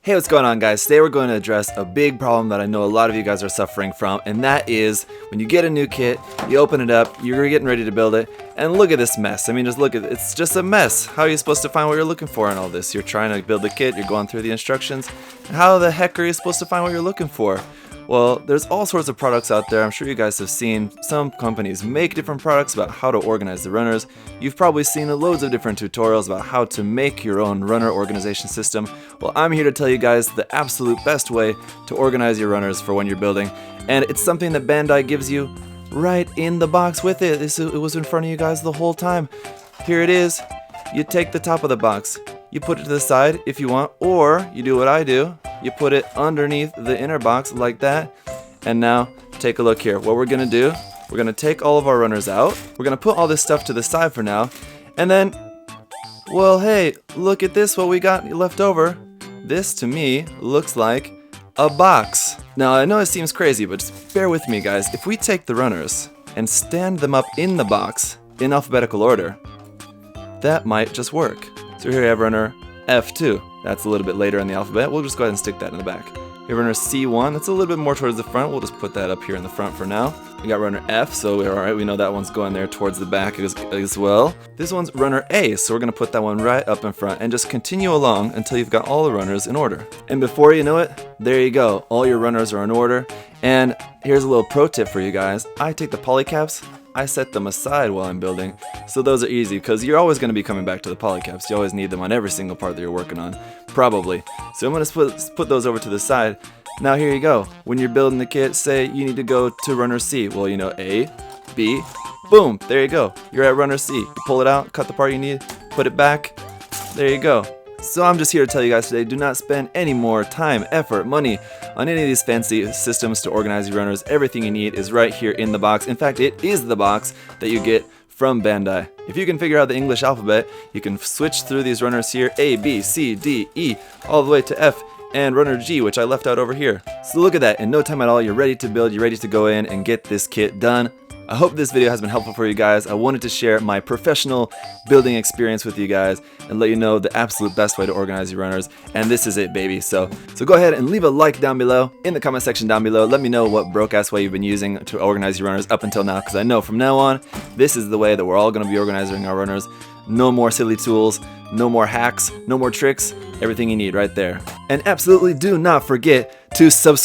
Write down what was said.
Hey, what's going on, guys? Today we're going to address a big problem that I know a lot of you guys are suffering from, and that is when you get a new kit, you open it up, you're getting ready to build it, and look at this mess. I mean, just look at it. It's just a mess. How are you supposed to find what you're looking for in all this? You're trying to build the kit, you're going through the instructions. How the heck are you supposed to find what you're looking for? Well, there's all sorts of products out there. I'm sure you guys have seen some companies make different products about how to organize the runners. You've probably seen loads of different tutorials about how to make your own runner organization system. Well, I'm here to tell you guys the absolute best way to organize your runners for when you're building. And it's something that Bandai gives you right in the box with it. It was in front of you guys the whole time. Here it is. You take the top of the box. You put it to the side if you want, or you do what I do. You put it underneath the inner box like that. And now, take a look here. What we're gonna do, we're gonna take all of our runners out. We're gonna put all this stuff to the side for now. And then, well, hey, look at this, what we got left over. This, to me, looks like a box. Now, I know it seems crazy, but just bear with me, guys. If we take the runners and stand them up in the box in alphabetical order, that might just work. So here we have runner F2. That's a little bit later in the alphabet. We'll just go ahead and stick that in the back. We have runner C1. That's a little bit more towards the front. We'll just put that up here in the front for now. We got runner F, so we're alright. We know that one's going there towards the back as well. This one's runner A, so we're going to put that one right up in front and just continue along until you've got all the runners in order. And before you know it, there you go. All your runners are in order. And here's a little pro tip for you guys. I take the polycaps, I set them aside while I'm building, so those are easy because you're always going to be coming back to the polycaps. You always need them on every single part that you're working on, probably. So I'm going to put those over to the side. Now here you go. When you're building the kit, say you need to go to runner C. Well, you know, A, B, boom, there you go. You're at runner C. You pull it out, cut the part you need, put it back, there you go. So I'm just here to tell you guys today, do not spend any more time, effort, money on any of these fancy systems to organize your runners. Everything you need is right here in the box. In fact, it is the box that you get from Bandai. If you can figure out the English alphabet, you can switch through these runners here, A, B, C, D, E, all the way to F, and runner G, which I left out over here. So look at that, in no time at all, you're ready to build, you're ready to go in and get this kit done. I hope this video has been helpful for you guys. I wanted to share my professional building experience with you guys and let you know the absolute best way to organize your runners. And this is it, baby. So go ahead and leave a like down below in the comment section down below. Let me know what broke-ass way you've been using to organize your runners up until now, because I know from now on, this is the way that we're all going to be organizing our runners. No more silly tools, no more hacks, no more tricks. Everything you need right there. And absolutely do not forget to subscribe.